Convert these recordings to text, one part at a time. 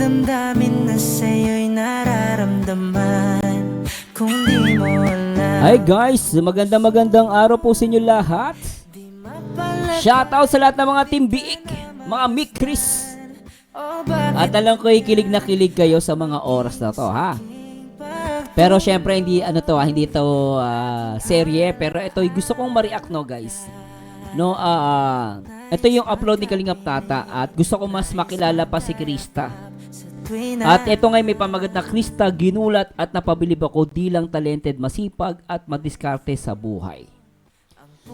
damdamin na sa'yo'y nararamdaman kung di mo alam. Hi guys, magandang araw po sa inyo lahat. Shoutout sa lahat ng mga Team Biik, mga Mick Chris. At alam ko kilig na kilig kayo sa mga oras na to, ha? Pero syempre hindi hindi to serye, pero ito gusto kong ma-react, no, guys. No, ito yung upload ni Kalingap Tata at gusto ko mas makilala pa si Krista. At ito ngayon may pamagat na Krista, ginulat at napabilib ako, di lang talented, masipag at madiskarte sa buhay.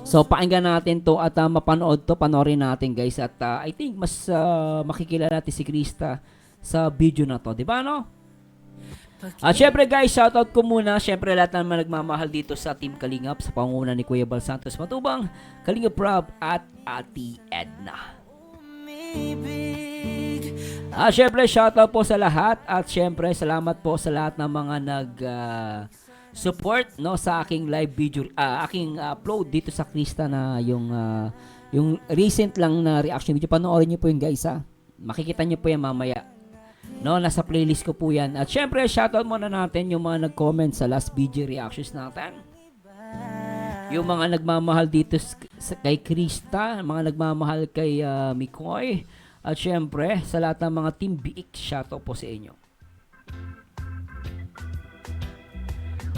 So pakinggan natin to at panoorin natin, guys. At I think mas makikilala natin si Krista sa video na to, di ba, no? At syempre guys, shoutout ko muna syempre lahat naman nagmamahal dito sa Team Kalingap sa pangunguna ni Kuya Bal Santos Matubang, Kalingap Rob at Ate Edna. Syempre shoutout po sa lahat at syempre salamat po sa lahat ng mga support, no, sa aking live video, aking upload dito sa Krista na yung recent lang na reaction video. Panoorin niyo po yung guys, ha. Makikita niyo po yan mamaya. No, nasa playlist ko po yan. At syempre, shoutout muna natin yung mga nag-comment sa last video reactions natin. Yung mga nagmamahal dito kay Krista, mga nagmamahal kay Mikoy. At syempre, sa lahat ng mga Team Biik, shoutout po sa inyo.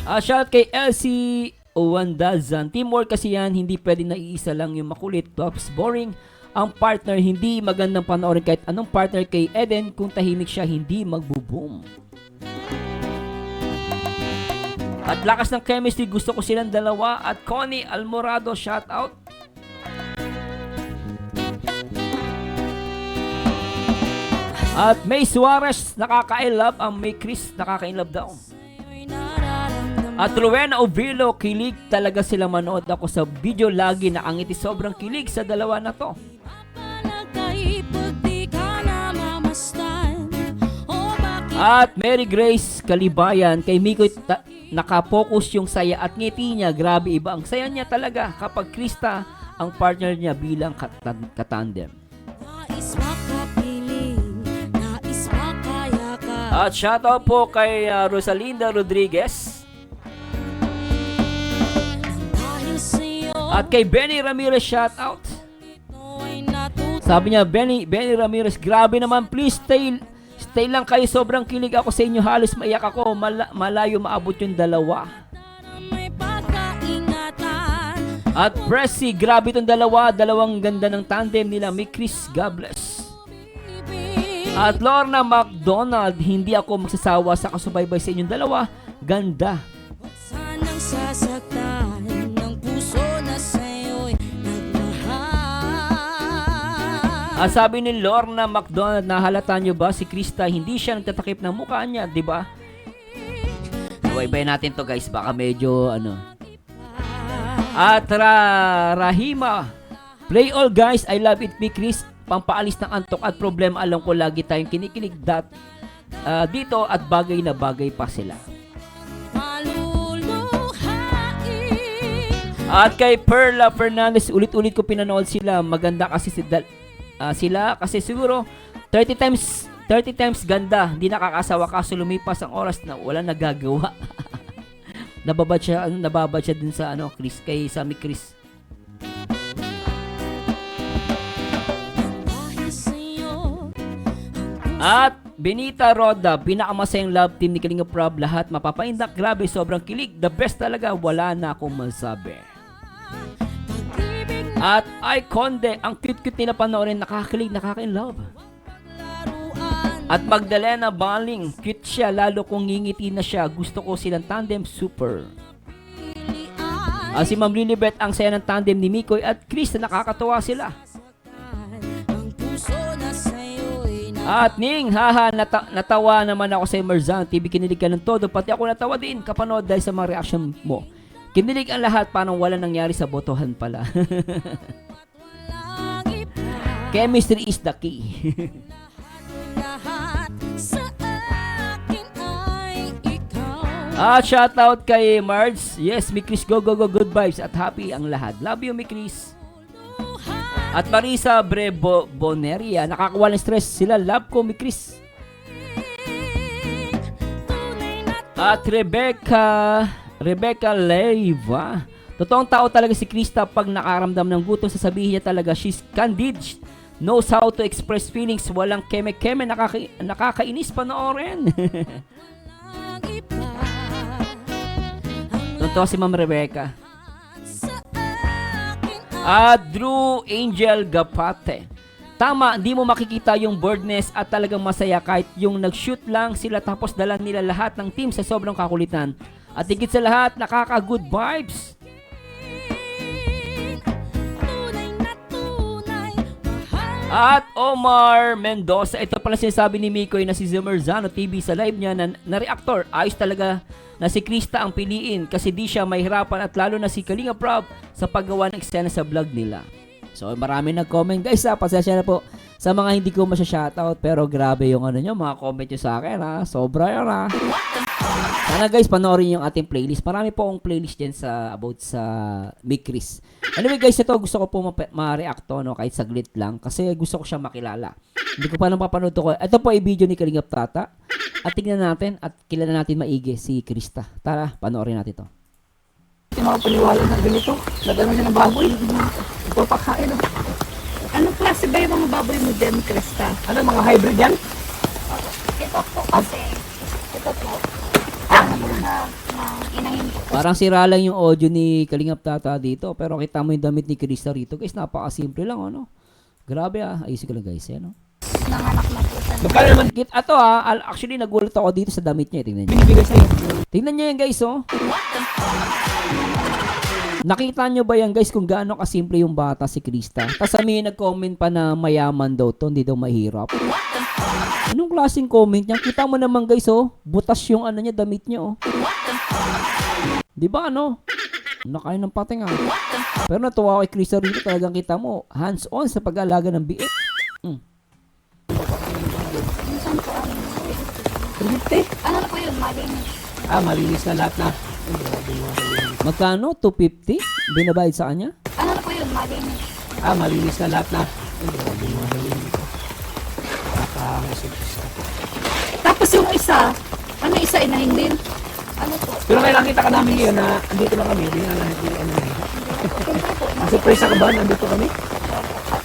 Shoutout kay Elsie Owandazan. Teamwork kasi yan, hindi pwede na iisa lang yung makulit. Tops boring ang partner, hindi magandang panoorin kahit anong partner kay Eden. Kung tahimik siya, hindi magbo-boom. At lakas ng chemistry, gusto ko silang dalawa. At Connie Almorado, shout out. At May Suarez, nakaka-inlove. Ang May Chris, nakaka-inlove daw. At Rowena Ovilo, kilig talaga sila manood ako sa video lagi, nakangiti, sobrang kilig sa dalawa na to. At Mary Grace Kalibayan, kay Miko nakapokus yung saya at ngiti niya, grabe, iba ang saya niya talaga kapag Krista ang partner niya bilang katandem. At shoutout po kay Rosalinda Rodriguez. At kay Benny Ramirez, shoutout. Sabi niya, Benny Ramirez, grabe naman, please stay lang kayo, sobrang kilig ako sa inyo, halos maiyak ako, malayo maabot yung dalawa. At Pressy, grabe itong dalawang ganda ng tandem nila, may Chris, God bless. At Lorna McDonald, hindi ako magsasawa sa kasubaybay sa inyong dalawa, ganda. Sanang sasaktan ng puso na sa'yo'y nagmahal. At sabi ni Lorna McDonald, nahalata nyo ba si Krista, hindi siya nagtatakip ng mukha niya, di ba? Iba-ibay natin to, guys, baka medyo At Rahima, play all guys, I love it, me Chris, pampaalis ng antok at problema, alam ko lagi tayong kinikilig dito at bagay na bagay pa sila. At kay Perla Fernandez, ulit-ulit ko pinanood sila, maganda kasi sila kasi siguro 30 times ganda, hindi nakakasawa, kaso lumipas ang oras na wala nagagawa. nababad siya dun sa Chris, kay Sammy Chris. At Benita Roda, pinakamasayang love team ni Kalingap Rob, lahat mapapaindak, grabe, sobrang kilig, the best talaga, wala na akong masabi. At Ay Conde, ang cute-cute nila panoorin, nakakakilig, nakaka-inlove. At Magdalena Baling, cute siya, lalo kung ngingiti na siya, gusto ko silang tandem, super. Si Ma'am Lilibet, ang saya ng tandem ni Mikoy at Chris, nakakatawa sila. At Ning, haha, natawa naman ako sa Marzan TV, kinilig ka ng todo, pati ako natawa din kapanood dahil sa mga reaction mo. Kinilig ang lahat, parang wala nangyari sa botohan pala. Chemistry is the key. At shoutout kay Marge, yes, mi Chris, go, good vibes at happy ang lahat. Love you, mi Chris. At Marisa Boneria, nakakawalan stress sila. Love ko, mi Chris. At Rebecca Leiva. Totoong tao talaga si Krista pag nakaramdam ng gutom, sasabihin niya talaga she's candid, knows how to express feelings, walang keme-keme, nakakainis panoorin. Totoo si Ma'am Rebecca. At Drew Angel Gapate. Tama, hindi mo makikita yung boredness at talagang masaya kahit yung nag-shoot lang sila tapos dala nila lahat ng team sa sobrang kakulitan. At higit sa lahat, nakaka-good vibes. At Omar Mendoza, ito pala sinasabi ni Mikoy na si Zemerzano TV sa live niya na reactor. Ayos talaga na si Krista ang piliin kasi di siya mahirapan at lalo na si Kalinga Prab sa paggawa ng eksena sa vlog nila. So marami nag-comment guys ha, pasensya na po sa mga hindi ko masya-shoutout pero grabe yung ano nyo, mga comment nyo sa akin ha, sobra yun ha. Sana guys panoorin yung ating playlist, marami po akong playlist dyan sa about sa Mikris. Anyway guys, ito gusto ko po ma-react to no, kahit saglit lang kasi gusto ko siya makilala. Hindi ko pa lang papanood to ko. Ito po ay video ni Kalingap Tata at tingnan natin at kilala natin maigi si Krista. Tara, panoorin natin to. Yung mga paniwala na ganito, lagyan niya ng baboy, ipapakain. Anong klase ba yung mga baboy mo din, Krista? Ano, mga hybrid yan? Ito po kasi, ito po, inahin ko. Parang sira lang yung audio ni Kalingap Tata dito pero kita mo yung damit ni Krista rito guys, napaka-simple lang ano. Grabe ayusin ko lang guys yan no. Nanganak na po sa Magkano naman Ato actually nagulat ako dito sa damit niya, tingnan niyo. binibigay sa'yo? Tingnan niyo yan guys oh. Nakita nyo ba yan guys kung gaano kasimple yung bata si Krista? Tapos may nag-comment pa na mayaman daw to, hindi daw mahirap. Anong klaseng comment niya? Kita mo naman guys oh, butas yung ano niya, damit niya oh. Di ba ano? Nakain ng pating Pero natuwa ko kay Krista rito, talagang kita mo, hands-on sa pag-aalaga ng biik. ano na po yun, malinis. Malinis na lahat na. Magkano? 250? Binabayad sa kanya? Ano na po yun, malinis. Malinis na lahat na. Tapos yung isa, ano isa, inahin din? Ano po? Pero may nakita ka namin ngayon na andito lang kami, hindi nga lang surprise ka ba? Nandito kami?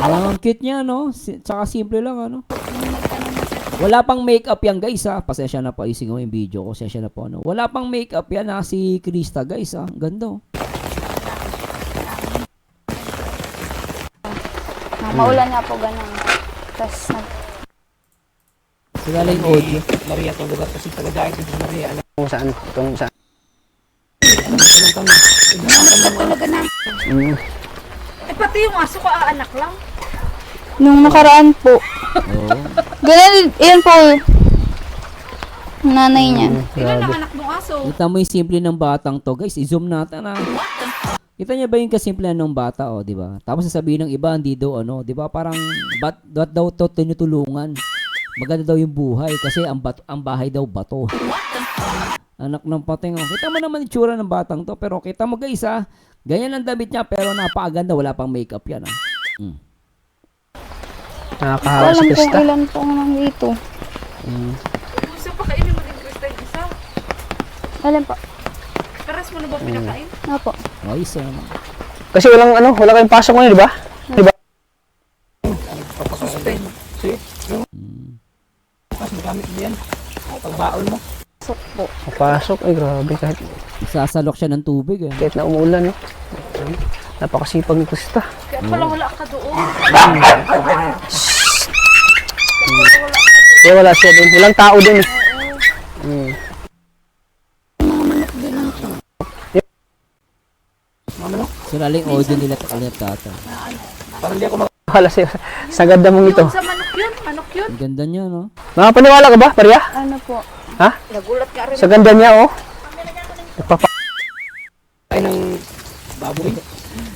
Ang cute niya no? Tsaka simple lang ano? Wala pang makeup yan guys Pasensya na po, ayusin ko yung video ko. Pasensya na po ano. Wala pang makeup yan si Krista guys Ang ganda oh. Maulan nga po ganun. Tapos Sila lang yung audio. Maria, itong lugar kasi taga-dahil dito sa Maria. Alam mo saan? Itong saan? talaga na. Pati yung aso ko, anak lang. Nung nakaraan po. Oo. Ganun, yun po. Nanay niya. Ilan ang anak ng aso? Kita mo yung simple ng batang to guys. I-zoom natin Kita niya ba yung kasimple ng bata di ba? Tapos sasabihin ng iba hindi daw ano, di ba? Parang ba't daw to tinutulungan. Maganda daw yung buhay kasi ang bahay daw bato. Anak ng pating Kita mo naman yung tsura ng batang to pero kita mo guys ganyan ang damit niya pero napakaganda, wala pang makeup yan Nakakahawa Alam kong ilan po nandito. Gusto pa kainin mo din, Krista, yung isa? Alin po? Karas mo na ba pinakain? Opo. Ayos naman. Kasi walang wala kayong pasok ngayon, di ba? Di ba? Suspend. See? Mas magamit mo yan. Pagbaon mo. Sok po. Pasok, ay grabe kahit Sasalok siya ng tubig kahit na umuulan, no. Napakasipag ni Krista. Kaya pala wala ka doon. Kaya wala siya doon. Walang tao doon eh. Sila lang yung audio nila Kalingap Tata. Parang hindi ako Wala siya. Sa ganda mong ito. sa manok yun. Manok yun. Ang ganda niya no. Mga paniwala ka ba, Maria? Ano po? Ha? Nagulat ka rin. Sa ganda niya, oh. Ay ng baboy.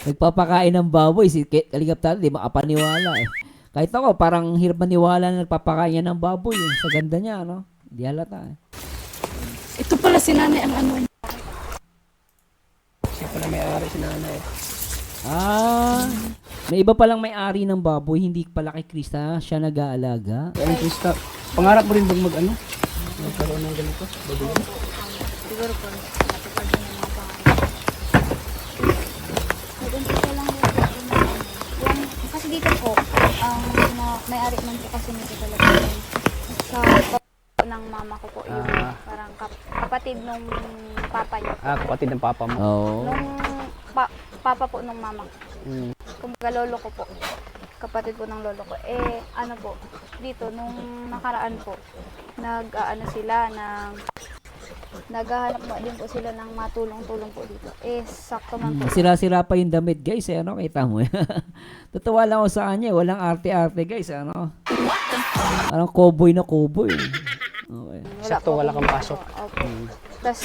Nagpapakain ng baboy si Kalingap Tata, di makapaniwala Kahit ako, parang hirap maniwala na nagpapakain niya ng baboy Sa ganda niya, no? Di halata Ito pala si nanay ang ano. Siya pala may-ari si nanay. May iba palang may-ari ng baboy, hindi pala kay Krista, siya nag-aalaga. Ayun, Krista. Pangarap mo rin bang mag-ano? Magkaroon ng ganito? siguro po matupad din yung mga pangarap. Nag-umpisa lang po yung kasi dito po, ang may-ari man po kasi nito talaga yung sa ng mama ko po, yung parang kapatid nung papa niya. Kapatid ng papa mo. Oo. Nung papa po nung mama ko. Mm. Kumbaga lolo ko po. Kapatid po ng lolo ko. Eh, ano po, dito, nung nakaraan po, naghahanap mo din po sila ng matulong-tulong po dito. Eh, sakto man po. Sira-sira pa yung damit, guys. Ano, kita mo. Totoo lang ako sa kanya. Walang arte-arte, guys. Ano? Parang cowboy na cowboy. Okay. Sakto, wala kang pasok. Opo. Tapos,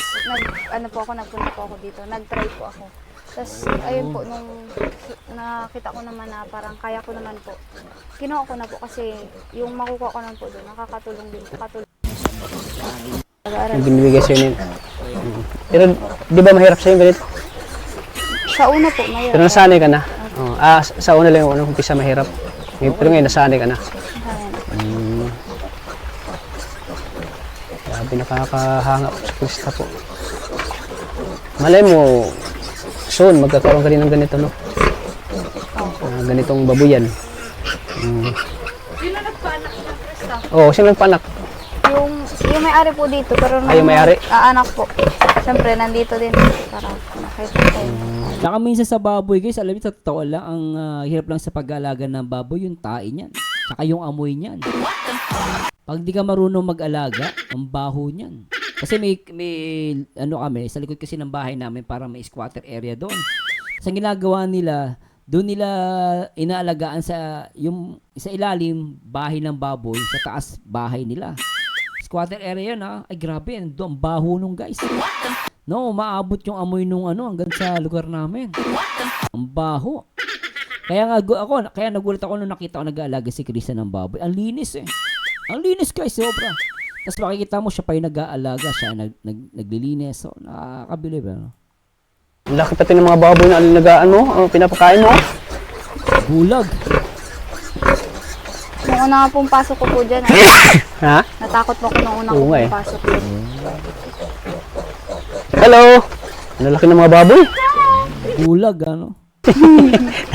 nagpunta po ako dito. Nag-try po ako. Tapos, ayun po, nung nakita ko naman na parang kaya ko naman po, kinuha ko na po kasi yung makukuha ko naman po doon, nakakatulong din. Yung binibigay sa'yo nito. Pero di ba mahirap sa'yo ganito? Sa una po, mayroon. Pero nasanay ka na? Sa una lang yung unang umpisa mahirap. Pero ngayon nasanay ka na. Grabe, nakakahanga po sa Krista po. Malay mo, soon magkakaroon ka rin ng ganito, no? Ganitong babuyan. Sino nagpaanak ng Krista? Oo, sino nagpanak? Yung may-ari po dito, pero nung yung may-ari? anak po, siyempre nandito din para nakita kayo. Saka minsan sa baboy, guys, alam niyo, sa totoo lang, ang hirap lang sa pag-aalaga ng baboy, yung tae niyan. Saka yung amoy niyan. Pag di ka marunong mag-alaga, ang baho niyan. Kasi may ano kami, sa likod kasi ng bahay namin, para may squatter area doon. Sa ginagawa nila, doon nila inaalagaan sa ilalim, bahay ng baboy, sa taas, bahay nila. Squatter area yun, ha? Ay, grabe, ang baho nung guys. No, maabot yung amoy nung hanggang sa lugar namin. Ang baho. Kaya nagulat ako nung nakita ko nag-aalaga si Krista ng baboy. Ang linis eh. Ang linis guys, sobra. Tapos makikita mo siya pa yung nag-aalaga, siya naglilinis. So, nakakabilib. Ano? Ang laki pati ng mga baboy na alinagaan mo, pinapakain mo. Bulag. Nung una nga pong pasok ko po dyan, Ha? natakot po ako nung una ko Oo nga pong eh. pasok po. Hello! Ang laki ng mga baboy. Bulag, ano?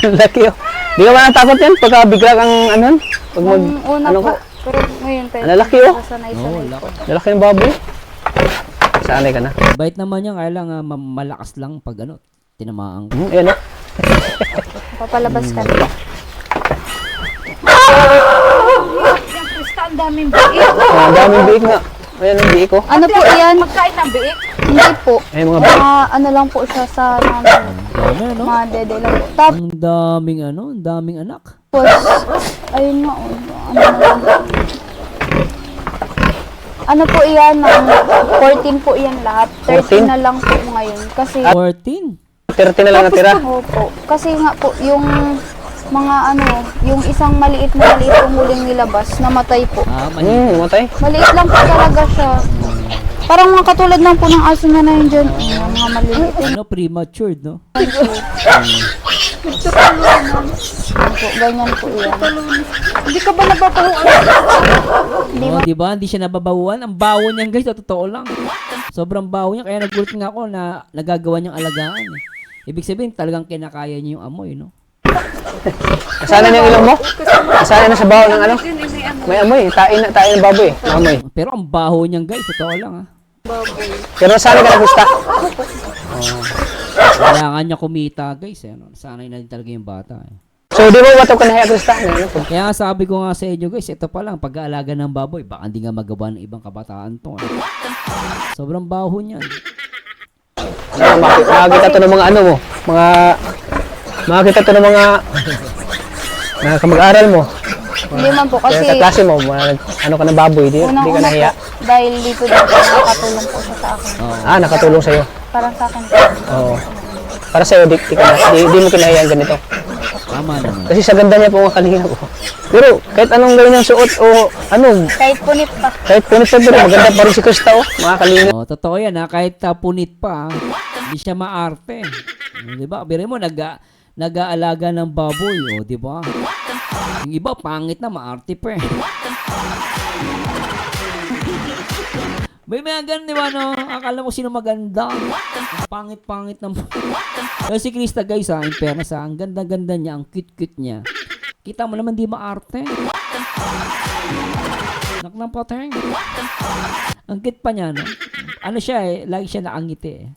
Ang laki oh. Di ka ba natakot yan pagka bigla kang Pag Nung una ano po, ka? pero ngayon, pero Ang lalaki, oh. sanay-sanay po. Ang laki ng baboy. Sanay ka na. Bait naman yan, kaya lang malakas lang pag tinamaan ko. Ayan oh. Papalabas ka na. Yung Krista, ang daming biik. Ang daming biik nga. Ayan ang biik oh. Ano po yan? Magkain ng biik? Hindi po. Ayan mga biik. Ano lang po siya sa namin. Dami, ano? Mga dede lang po. Tapos, Ang daming anak. ayun nga. Ano na lang. Ano po yan? 14 po yan lahat. 13 na lang po ngayon. Kasi, 14. 30 na lang natira. Opo. Kasi nga po, yung mga yung isang maliit yung huling nilabas, namatay po. Namatay. Maliit lang po talaga siya. Parang mga katulad lang po ng aso na yun dyan. Mga maliit. Premature, no? Ganyan po yan. Hindi ka ba nababahuan? Di ba? Hindi siya nababawan. Ang bawo niyan, guys, totoo lang. Sobrang bawo niya. Kaya nagulat nga ako na nagagawa niyang alagaan. Ibig sabihin, talagang kinakaya niya yung amoy, no? Nasana niya yung ilong mo? Nasana na sa baho ng May amoy. Tain ng baboy. Amoy. Pero ang baho niyan, guys, totoo lang, ha? Pero nasana ka na Krista. Kailangan niya kumita, guys, eh, no? Sanay na din talaga yung bata, eh. So di mo bato ka na Krista? Kaya nga sabi ko nga sa inyo, guys, ito pa lang, pag-aalaga ng baboy, baka hindi nga magawa ng ibang kabataan to. Eh. Sobrang baho niyan. Makakita to ng mga mo. Makakita to ng mga kamag-aral mo. Hindi man po kasi Sa klase mo, ka na baboy, di ka unang-una nahiya. po, dahil dito din po nakatulong po siya sa akin. Nakatulong sa'yo. Parang sa akin po. Oo. Para sa'yo, di mo kinahiyaan ganito. Tama naman. Kasi sa ganda niya po mga kalingap po. Pero kahit anong gawin niyang suot o Kahit punit pa. kahit punit pa pero maganda pa rin si Krista mga kalingap. Oh, totoo yan, ha? Kahit punit pa, hindi siya maarte. Di ba? Bire mo, nag-aalaga ng baboy, oh, di ba? Yung iba, pangit na, maarte pa eh. May mga ganun, di ba, no? Akala mo sino maganda. Ang pangit-pangit na Pero si Krista, guys, ha, in fairness, ha, ang ganda-ganda niya, ang cute-cute niya. Kita mo naman, di maarte. Naknang poteng. Ang cute pa niya, no? Ano siya, eh, lagi siya nakangiti, eh.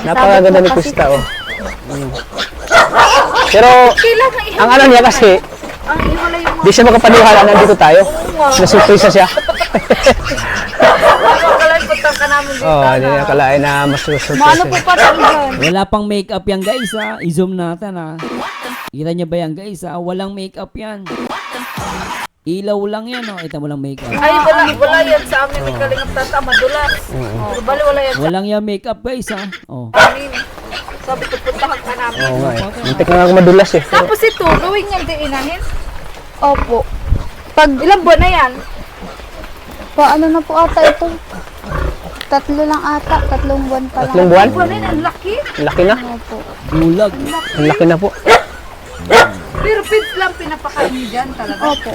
Napakaganda ni Krista, oh. Pero, ang ano niya kasi, di siya makapaniwala na nandito tayo. Nasurpresa siya. Hindi nakalain na masusurpresa. Ano po pa dyan? Wala pang makeup yan, guys, ha. I-zoom natin, ha. Kita niyo ba yan, guys, ha? Walang makeup yan. Ilaw lang yan, oh. Ito mo lang makeup. Ay, wala yan sa amin. May kalingap tata, madulas. Bali, wala yan. Walang yan makeup, guys, ha. Oh. Sabi ko, puntahan ka namin. Oo nga eh. Muntik na nga ako madulas eh. Pero, Tapos ito, gawin niyang diinahin. Opo. Ilang buwan na yan? Paano na po ata ito? 3 lang ata. 3 buwan pa lang. 3 buwan? Buwan na yan, ang laki. Ang laki na. Opo. Bulag. Ang laki na po. Pero pids lang pinapakain niyo dyan talaga. Opo.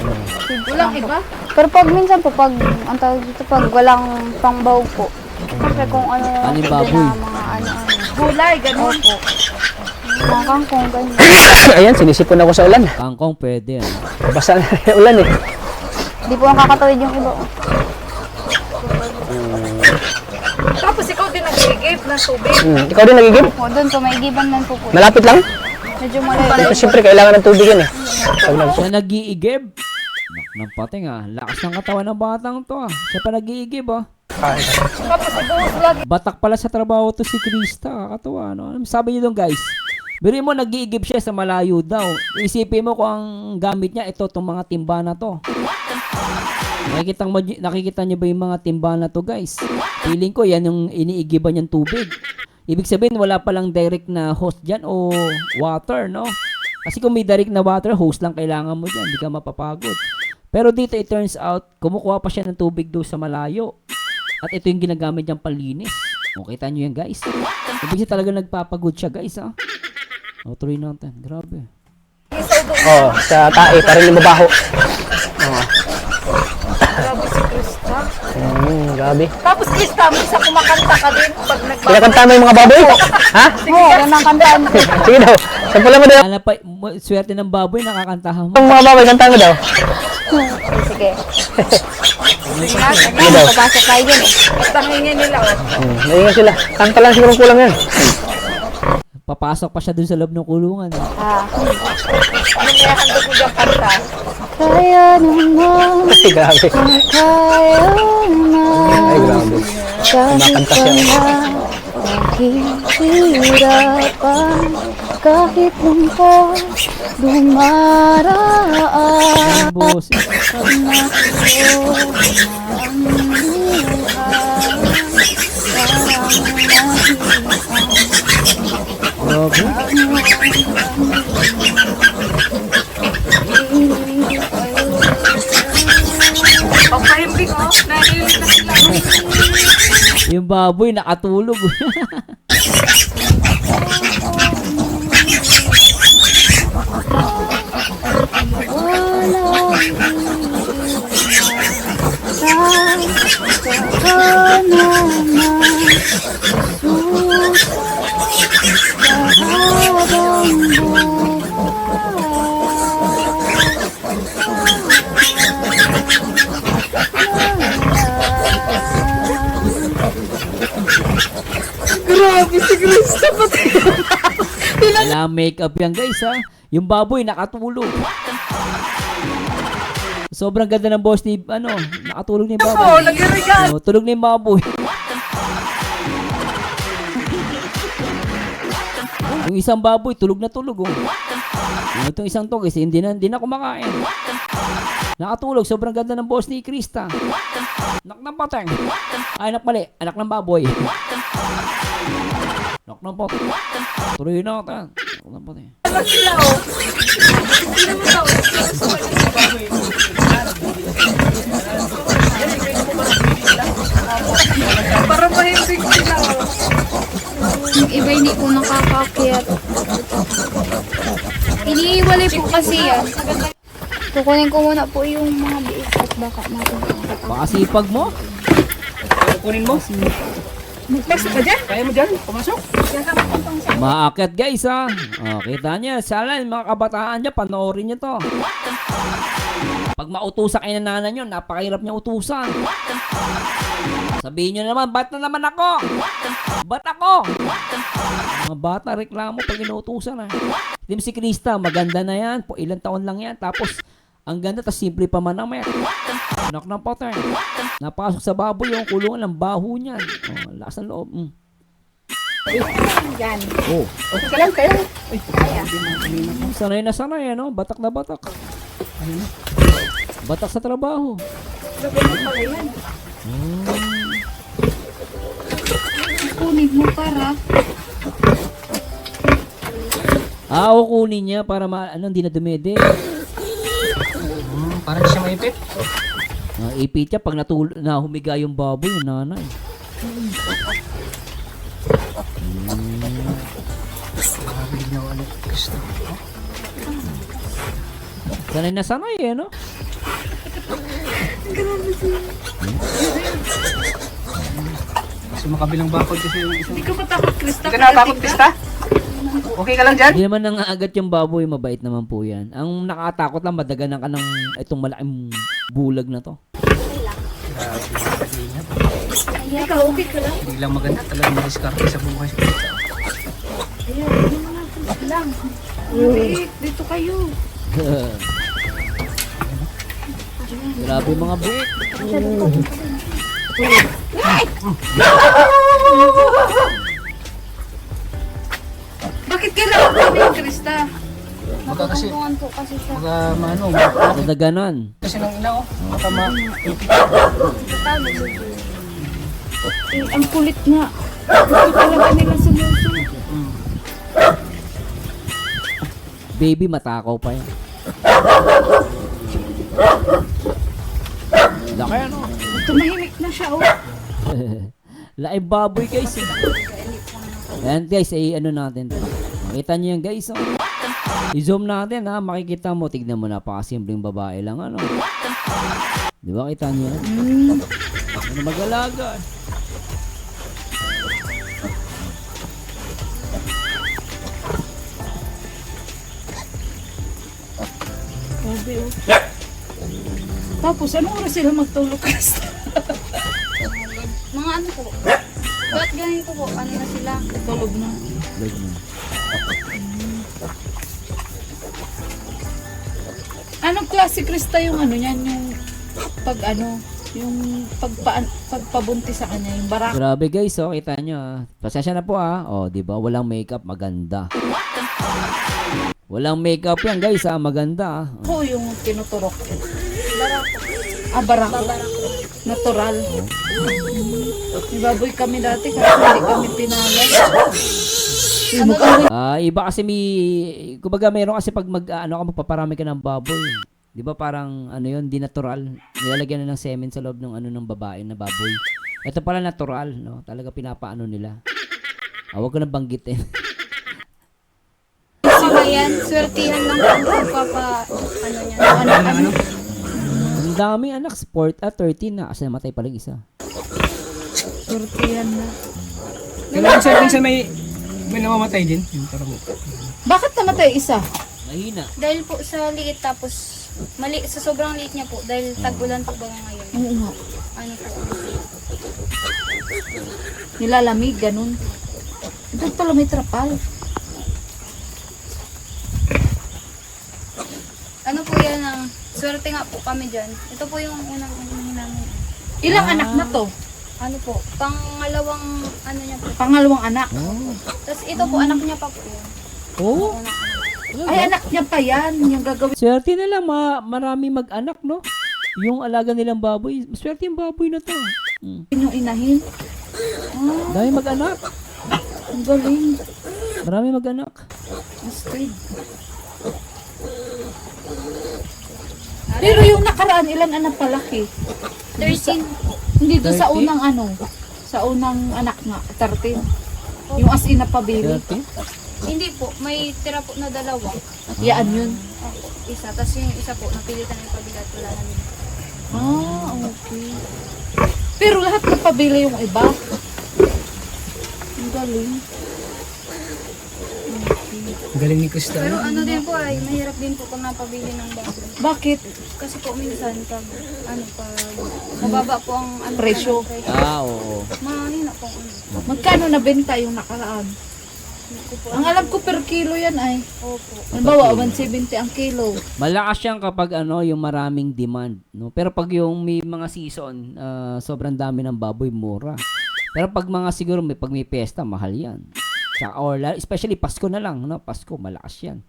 Walang iba? Pero pag minsan po, pag, ang tawag dito, pag walang pangbaw po. Kasi kung ano lang Ano yung po baboy? na mga ano-ano. Gulay, ganun. Opo. Mga kangkong, ganyan. Ayan, sinisipon ako sa ulan. Kangkong, pwede, ano. Basa na yung ulan eh. Di po ang kakatawid yung iba. Tapos ikaw din nag-igib ng tubig. Ikaw din nagigib? O, doon po, may giban man po po. Malapit lang? Medyo malayo. Pero siyempre, kailangan ng tubig yan eh. Pag nag- Siya nag-iigib. Ng pating, ah. Lakas ng katawan ng batang to, ah. Siya pa nag-iigib, ah. Tapos ibuhos lang. Batak pala sa trabaho to si Krista. Kakatuwa, no? Ano sabi niyo doon, guys? Biruin mo, nag-iigib siya sa malayo daw. Isipin mo kung ang gamit niya, ito, itong mga timba na to. Nakikita niyo ba yung mga timba na to, guys? Feeling ko, yan yung iniigiban niyang tubig. Ibig sabihin, wala palang direct na hose dyan o water, no? Kasi kung may direct na water, hose lang kailangan mo dyan. Hindi ka mapapagod. Pero dito, it turns out, kumukuha pa siya ng tubig doon sa malayo. At ito yung ginagamit niyang palinis. O, kita niyo yan, guys. Ibig siya talaga nagpapagod siya, guys, ha? O, tuloy natin. Grabe. Oo, sa tae, para hindi mabaho. Oo. Grabe si Krista. Grabe. Tapos Krista, minsan kumakanta ka din pag Kinakanta mo yung mga baboy? Ha? Oo, ganun ang kantaan ko. Sige daw. Sampulan mo daw. Ano pa, swerte ng baboy, nakakantahan mo. Yung mga baboy, kanta mo daw. Sige. Sige daw. Papasok tayo dyan eh. Basta hingin nila. Naingat sila. Kanta lang siguro kulang yan. Papasok pa siya dun sa loob ng kulungan. Ah. Anong may handog mo dyan kanta? Kaya naman, Ay, grabe. kaya naman. Ay, grabe. Kahit Kumakanta siya. hihirapan, kahit lungkot dumaraan. Ang boses. Grabe. Pampahimbing mo, narinig na sila. Yung baboy nakatulog. Grabe si Krista pati. Wala makeup yan, guys, ha. Yung baboy nakatulog. Sobrang ganda ng boss ni, nakatulog ni Oo, baboy. nagregalo. Tulog ni baboy. Yung isang baboy, tulog na tulog, oh. Itong isang to, guys, hindi na kumakain. Nakatulog, sobrang ganda ng boss ni Krista. Anak ng pateng. Ay, anak mali, anak ng baboy. Anak ng pateng. Tuloy natin. Anak ng pateng. Ano sila, oh? Sino mo daw? Para mahimbing sila, oh. Yung iba hindi po nakakaakyat. Iniiwalay po kasi yan. Kukunin ko muna po yung mga biik at baka natin. Pakasipag mo. Kunin mo. Magpasok ka dyan. Kaya mo dyan. Pumasok. Maakyat guys ha. Oh, kita niya. Sana yung mga kabataan niya, panoorin niyo to. Pag mautusan kayo ng nanay niyo, napakahirap niya utusan. Sabihin niyo naman, ba't na naman ako? Ba't ako? Mga bata reklamo pag inuutusan ha. Hindi mo si Krista, maganda na yan. Po, ilang taon lang yan. Tapos, ang ganda, tas simple pa man ang met. Knock ng pattern. Napasok sa baboy yung kulungan ng baho niyan. Oh, lakas ng loob. Yan. Oh. Okay ka lang kayo. Sanay na sanay, ano? Batak na batak. Batak sa trabaho. Kunin mo para. Kukunin niya para hindi na dumede. Para di siya maipit. Ipit niya pag nahumiga yung baboy, yung nanay. Sanay na sanay, no? Sumakabilang bakod kasi yung isang... Hindi ka matakot, Krista. Hindi ka nakatakot, Krista? Okay ka lang dyan? Hindi naman nangangagat yung baboy, mabait naman po yan. Ang nakatakot lang, madaganan ka ng itong malaking bulag na to. Ikaw, okay ka lang. Hindi lang maganda talaga madiskarte sa buhay. Dito kayo. Grabe mga break. Bakit kailangan kami, Krista? Baka kasi, Natutulungan po kasi siya. baka maano, Nadaganan. kasi nang ina oh. Baka Ang kulit nga. Ito talaga nila sumusunod. Baby, matakaw pa yan. Laki ano? Tumahimik na siya, oh. Laki baboy guys. Ayan guys, ano natin to. Makita niyo yan guys. Oh. I-zoom natin ha. Makikita mo. Tignan mo, napakasimpleng babae lang. Ano? Di ba kita niyo yan? Ano mag-alaga? Grabe, oh. Tapos, anong oras sila magtulog, Krista? Mga ano po. Ba't ganito po? Ano na sila? Tulog na. Like mo. Anong klase, Krista, yung ano yan? Yung pag ano, yung pagpabuntis sa kanya, yung barak. Grabe guys, oh, kita nyo ah. Pasensya na po ah. Oh, di ba? Walang makeup, maganda. Walang makeup yan guys ah, maganda ah. Ako yung tinuturok. Barako. Natural. Ibaboy kami dati kasi hindi kami pinalay. Iba kasi kumbaga meron kasi pag magpaparami ka ng baboy. Di ba parang ano yun, di natural. Nilalagyan na ng semen sa loob ng ng babae na baboy. Ito pala natural, no? Talaga pinapaano nila. Huwag ko na banggitin. Sila yan. Swertihan lang po ang papa, ano niya. Ano? Ang daming anak, 13 na. Kasi namatay palang isa. Surtihan na. Kailangan minsan may namamatay din. Yung parang... Bakit namatay isa? Mahina. Dahil po sa liit tapos sa sobrang liit niya po dahil tag-ulan po ba ngayon. Oo nga. Ano po? Nilalamig, ganun. Ito pala may trapal. Ano po yan ang swerte nga po kami dyan. Ito po yung unang namin. Ilang anak na to? Ano po? Pangalawang ano niya po. Pangalawang anak. Tapos ito po anak niya pa po yun. Oh, Ay, anak niya pa yan. Yung gagawin. swerte na lang, marami mag-anak, no? Yung alaga nilang baboy, swerte yung baboy na to. Yung inahin. Dami mag-anak. Ang galing. Marami mag-anak. Astig. Pero yung nakaraan, ilan anak palaki? 13. Hindi doon sa 30? unang ano. Sa unang anak nga, 13. Yung as in na pabili. Swerte? Hindi po, may tira po na dalawa. Yaan yun. Oh, isa. Tapos yung isa po, napilitan yung pabigat. Wala na din. Ah, okay. Pero lahat ng pabili yung iba. Ang galing. Galing ni Krista. Pero ano din po ay, mahirap din po pag napabili ng baboy. Bakit? Kasi po minsan pag, pag mababa po ang Presyo. Oo. Mahina po ang Magkano nabenta yung nakaraan? Hindi ko po. Ang alam ko per kilo yan ay. Opo. Halimbawa, 170 ang kilo. Malakas yan kapag yung maraming demand, no? Pero pag yung may mga season, sobrang dami ng baboy, mura. Pero pag mga siguro pag may piyesta, mahal yan. Especially Pasko na lang, no? Pasko, malakas yan.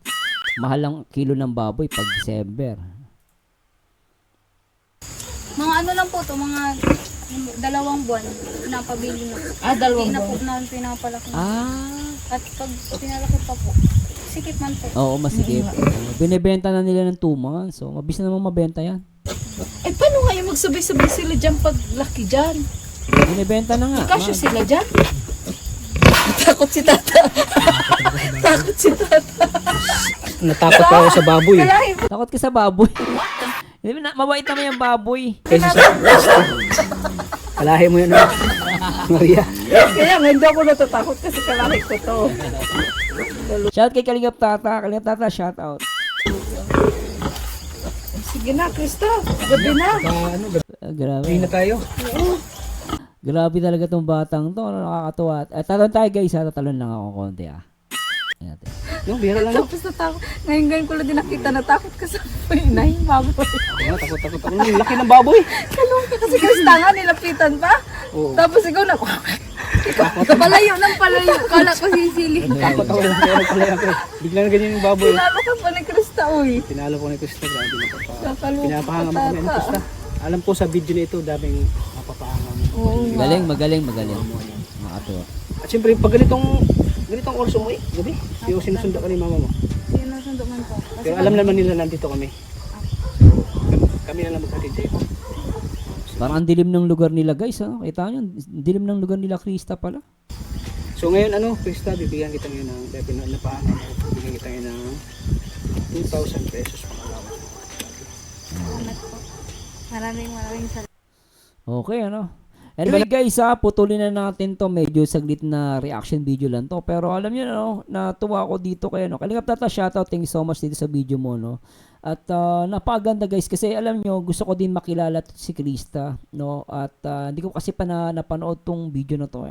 Mahal ang kilo ng baboy pag December. Mga ano lang po to, mga 2 buwan, pinapabili na. Ah, Hindi 2 na po buwan. na pinapalaki. Ah, At pag pinalaki pa po, sikip man po. oo, masikip. Binebenta na nila ng 2 months. So, mabilis na naman mabenta yan. Eh, paano nga yung magsabay-sabay sila dyan pag laki dyan? Binebenta na nga. Kasyo sila dyan? Takot si tata. Takot si tata. Natakot pa ako sa baboy. Takot ka sa baboy. Hindi na, mabait naman yung baboy. Kasi sa kalahi mo yun, Maria. Kaya nga, hindi ako natatakot kasi kalaki ko to. Shout kay Kalingap Tata. Kalingap Tata, shout out. Sige na, Krista. Gabi na. Grabe. Hindi na tayo. Grabe talaga tong batang to. Nakakatuwa. Talon tayo guys. Tatalon lang ako konti Ayan natin. No, bihira lang. Tapos natakot. Ngayon ko lang din nakita, natakot ka sa inay, baboy. Takot ako. Ang laki ng baboy. Kalong ka kasi Krista nga, nilapitan pa. Oo. Tapos ikaw na, palayo ng palayo. Kala ko sisili. Takot ako lang. Kaya pala ako. Bigla na ganyan yung baboy. Tinalo ka pa ni Krista, uy. Pinalo ko ni Krista. Grabe na pa. Kakalungkot Pinapahanga mo kami ni Krista. Alam ko sa video na ito, daming mapapahanga mo. Oo nga. Magaling. Nakakatuwa. At siyempre, pag ganitong oras umuwi, gabi, yung sinusundo ka ni mama mo. Hindi na sundo man po. Kasi Pero alam naman nila nandito kami. Kami na lang magkatid sa'yo. Parang ang dilim ng lugar nila guys. Kita nyo, dilim ng lugar nila Krista pala. So ngayon, Krista, bibigyan kita ngayon ng, dahil napahanga mo, bibigyan kita ngayon ng 2,000 pesos pang allowance. salamat po. Maraming salamat. Okay, Anyway guys, putulin na natin to. Medyo saglit na reaction video lang to. Pero alam niyo natuwa ako dito kayo. Kalingap Tata, shoutout. Thank you so much dito sa video mo, no. At napaganda guys kasi alam niyo gusto ko din makilala si Krista, no. At hindi ko kasi pa napanood tong video na to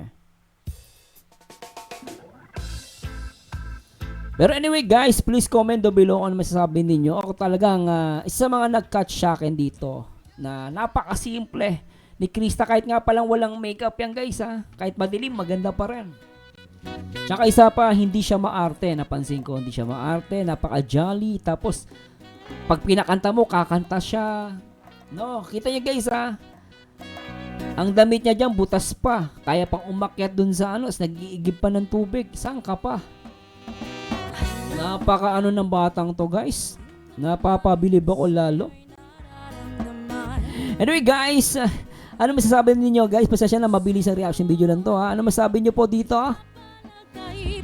Pero anyway guys, please comment down below kung ano masasabi ninyo. Ako talagang isa sa mga nag-catch sa akin dito na napakasimple ni Krista, kahit nga palang walang makeup yan guys kahit madilim, maganda pa rin. Tsaka isa pa, hindi siya maarte. Napansin ko, hindi siya maarte. Napaka-jolly. Tapos, pag pinakanta mo, kakanta siya. No, kita niyo guys ang damit niya dyan, butas pa. Kaya pang umakyat dun sa nag-iigib pa ng tubig. Saan ka pa? Napaka ng batang to guys. Napapabilib ako lalo. Anyway guys, ano masasabi ninyo guys? Pasensya na, mabilis ang reaction video lang to Ano masasabi niyo po dito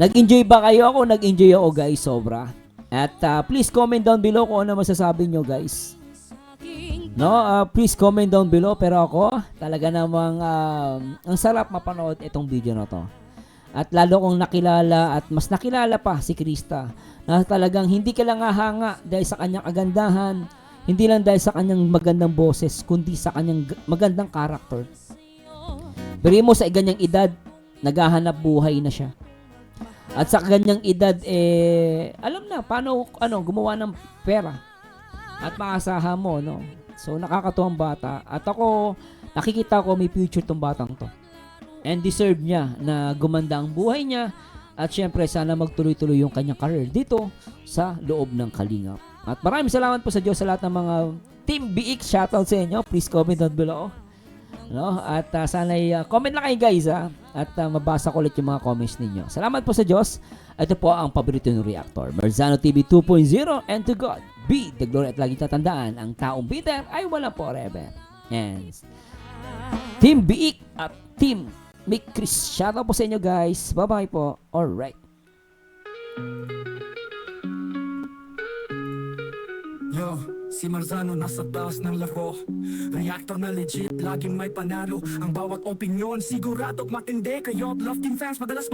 Nag-enjoy ba kayo? Ako nag-enjoy ako guys, sobra. At please comment down below kung ano masasabi niyo guys. No, please comment down below. Pero ako, talaga namang ang sarap mapanood itong video na to. At lalo kong nakilala at mas nakilala pa si Krista na talagang hindi ka lang hahanga dahil sa kanyang kagandahan. Hindi lang dahil sa kanyang magandang boses, kundi sa kanyang magandang karakter. Pero mo sa ganyang edad, naghahanap buhay na siya. At sa ganyang edad, alam na paano gumawa ng pera. At maasahan mo, no? So, nakakatuwang bata. At ako, nakikita ko may future tong batang to. And deserve niya na gumanda ang buhay niya. At syempre, sana magtuloy-tuloy yung kanyang career dito sa loob ng Kalingap. At maraming salamat po sa Diyos sa lahat ng mga Team BX. Shoutout sa inyo. Please comment down below. No? At sana comment lang kayo guys at mabasa ko ulit yung mga comments ninyo. Salamat po sa Diyos. Ito po ang paborito ng reactor, Merzano TV 2.0, and to God be the glory. At lagi tatandaan, ang taong bitter ay walang forever. And Team BX at Team Mick Chris. Shoutout po sa inyo guys. Bye bye po. Alright. Yo, si Marzano nasa taas ng laro. Reactor na legit, laging may panalo. Ang bawat opinyon, sigurado matindi. Kayo't Love Team fans, madalas